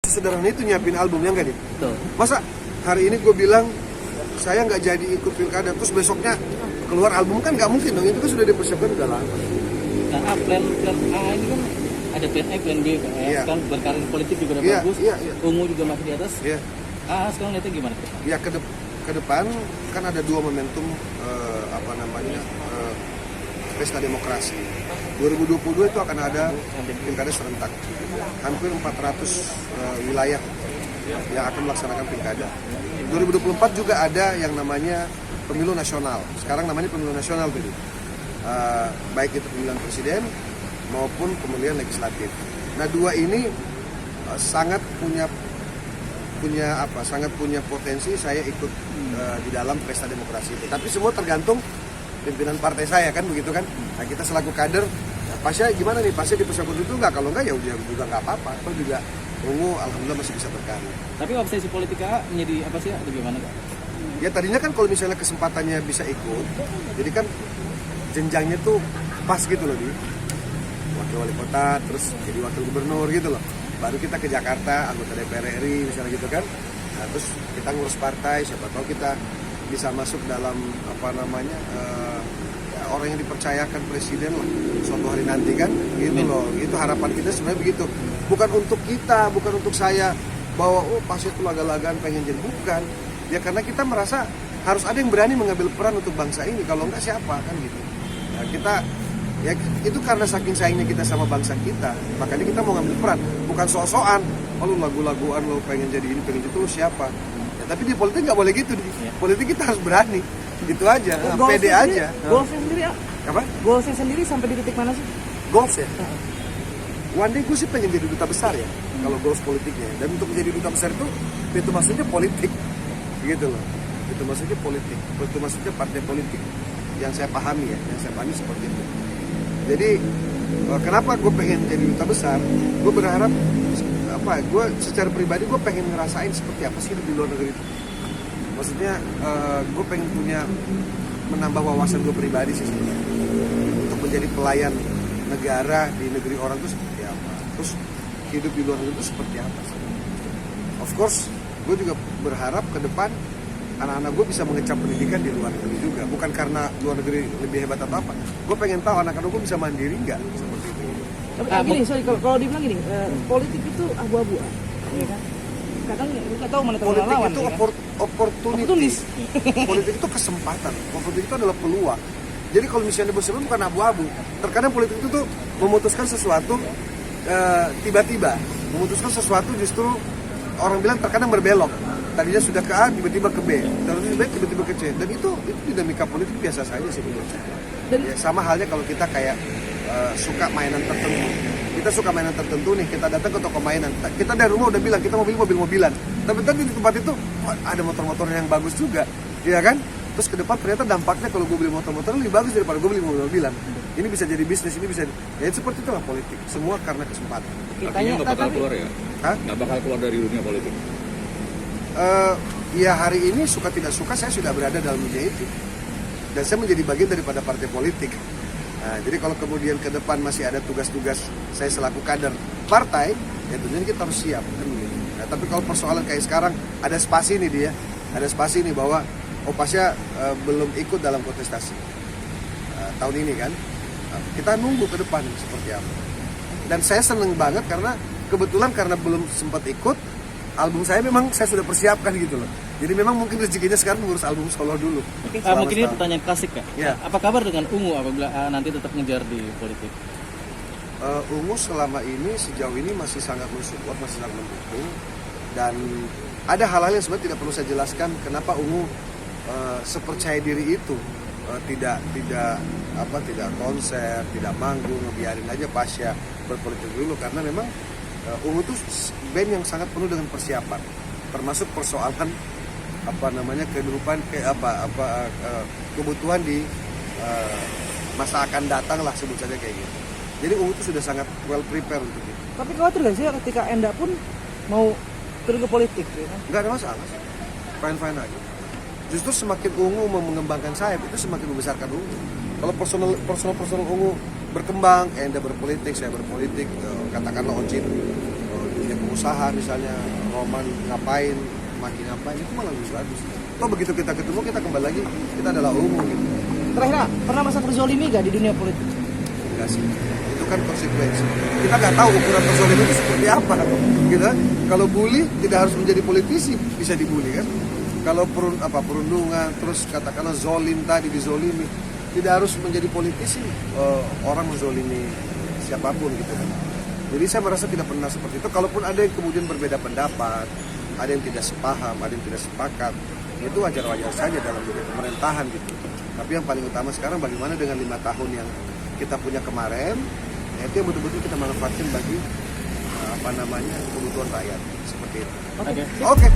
sesederhana itu nyiapin album, ya nggak nih? Betul. Masa hari ini gue bilang saya nggak jadi ikut pilkada, terus besoknya keluar album, kan nggak mungkin dong. Itu kan sudah dipersiapkan udah lama. Nah, plan A ini kan ada plan A, plan B kan, ya. Sekarang berkarir politik juga udah bagus, Ungu juga masih di atas. Sekarang lihatnya gimana? Ya ke depan kan ada dua momentum pesta demokrasi. 2022 itu akan ada pilkada serentak. Hampir 400 wilayah yang akan melaksanakan pilkada. 2024 juga ada yang namanya pemilu nasional. Sekarang namanya pemilu nasional dulu. Baik itu pemilihan presiden maupun pemilihan legislatif. Nah, dua ini sangat punya potensi saya ikut di dalam pesta demokrasi itu. Tapi semua tergantung pimpinan partai saya, kan begitu kan. Nah, kita selaku kader, pasnya gimana nih? Pasnya dipersiapkan itu enggak? Kalau enggak ya juga nggak apa-apa. Atau juga Ungu alhamdulillah masih bisa berkarya. Tapi obsesi politika menjadi apa sih? Atau gimana Kak? Ya tadinya kan kalau misalnya kesempatannya bisa ikut, jadi kan jenjangnya tuh pas gitu loh, di wakil wali kota, terus jadi wakil gubernur gitu loh. Baru kita ke Jakarta, anggota DPR RI misalnya gitu kan. Nah, terus kita ngurus partai, siapa tahu kita bisa masuk dalam orang yang dipercayakan presiden lah suatu hari nanti kan, gitu loh. Itu harapan kita sebenarnya begitu. Bukan untuk kita, bukan untuk saya bahwa pasti itu laga-lagaan pengen jadi, bukan. Ya karena kita merasa harus ada yang berani mengambil peran untuk bangsa ini. Kalau enggak siapa kan gitu. Nah, kita ya itu karena saking sayangnya kita sama bangsa kita, makanya kita mau ngambil peran. Bukan sok-sokan, lu lagu-laguan lu pengen jadi ini, pengen itu, lu siapa. Ya, tapi di politik nggak boleh gitu. Di politik kita harus berani. Gitu aja, pede aja. Goalsnya sendiri ya? Apa? Goalsnya sendiri sampai di titik mana sih? Goals ya? One day gue sih pengen jadi duta besar ya, kalau goals politiknya. Dan untuk menjadi duta besar itu maksudnya politik, gitu loh. Itu maksudnya politik, itu maksudnya partai politik. Yang saya pahami seperti itu. Jadi kenapa gue pengen jadi duta besar? Gue berharap gue secara pribadi gue pengen ngerasain seperti apa sih di luar negeri itu. Maksudnya gue pengen menambah wawasan gue pribadi sih sebenarnya, untuk menjadi pelayan negara di negeri orang itu seperti apa, terus hidup di luar negeri itu seperti apa sih. Of course gue juga berharap ke depan anak-anak gue bisa mengecap pendidikan di luar negeri juga, bukan karena luar negeri lebih hebat atau apa. Gue pengen tahu anak-anak gue bisa mandiri nggak, seperti itu. Tapi gini, kalau dibilang gini, politik itu abu-abu, ya kan? Kadang nggak tahu mana politik lawan, itu ya kan? opportunity. Politik itu kesempatan, politik itu adalah peluang. Jadi kalau misalnya bersebut bukan abu-abu. Terkadang politik itu tuh memutuskan sesuatu tiba-tiba, memutuskan sesuatu justru orang bilang terkadang berbelok. Tadinya sudah ke A, tiba-tiba ke B, tiba-tiba ke C. Dan itu dinamika politik biasa saja sih menurut saya. Ya, sama halnya kalau kita kayak suka mainan tertentu. Kita suka mainan tertentu nih, kita datang ke toko mainan. Kita dari rumah udah bilang kita mau beli mobil-mobilan. Tapi tadi di tempat itu ada motor-motor yang bagus juga, ya kan? Terus ke depan ternyata dampaknya kalau gue beli motor-motor lebih bagus daripada gue beli mobil-mobilan. Ini bisa jadi bisnis, ini bisa. Ya seperti itulah politik. Semua karena kesempatan. Artinya nggak bakal keluar ya? Nggak bakal keluar dari dunia politik? Ya hari ini suka tidak suka saya sudah berada dalam dunia itu. Dan saya menjadi bagian daripada partai politik. Nah, jadi kalau kemudian ke depan masih ada tugas-tugas saya selaku kader partai, ya tentunya kita harus siap kan gitu. Nah, tapi kalau persoalan kayak sekarang ada spasi nih bahwa Pasya belum ikut dalam kontestasi tahun ini kan. Kita nunggu ke depan seperti apa. Dan saya seneng banget karena kebetulan karena belum sempat ikut, album saya memang saya sudah persiapkan gitu loh. Jadi memang mungkin rezekinya sekarang ngurus album solo dulu. Mungkin ini pertanyaan klasik Kak. Ya. Apa kabar dengan Ungu apabila nanti tetap ngejar di politik? Ungu selama ini sejauh ini masih sangat mensupport, masih sangat mendukung. Dan ada hal-hal yang sebenarnya tidak perlu saya jelaskan kenapa Ungu sepercaya diri itu, tidak konser, tidak manggung, ngebiarin aja Pasya berpolitik dulu karena memang Ungu itu band yang sangat penuh dengan persiapan, termasuk persoalan kehidupan kebutuhan di masa akan datang lah, sebut saja kayak gitu. Jadi Ungu itu sudah sangat well prepare untuk itu. Tapi khawatir nggak sih ketika Enda pun mau turun ke politik? Ya? Nggak ada masalah, fine aja. Justru semakin Ungu mengembangkan sayap itu semakin membesarkan Ungu. Kalau personal Ungu berkembang, Enda berpolitik, saya berpolitik, katakanlah Ocit dunia pengusaha usaha misalnya Roman ngapain, Maki ngapain, itu malah lebih bagus. Toh begitu kita ketemu, kita kembali lagi, kita adalah umum gitu. Terakhir, pernah masa terzolimi gak di dunia politik? Enggak sih, itu kan konsekuensi. Kita nggak tahu ukuran terzolimi itu seperti apa. Gitu. Kalau bully tidak harus menjadi politisi, bisa dibully kan. Kalau perundungan, terus katakanlah zolim tadi, dizolimi, tidak harus menjadi politisi, orang menzolimi siapapun gitu kan. Jadi saya merasa tidak pernah seperti itu. Kalaupun ada yang kemudian berbeda pendapat, ada yang tidak sepaham, ada yang tidak sepakat, itu wajar-wajar saja dalam dunia pemerintahan gitu. Tapi yang paling utama sekarang bagaimana dengan 5 tahun yang kita punya kemarin, ya itu yang betul-betul kita manfaatkan bagi kebutuhan rakyat seperti itu. Oke. Oke.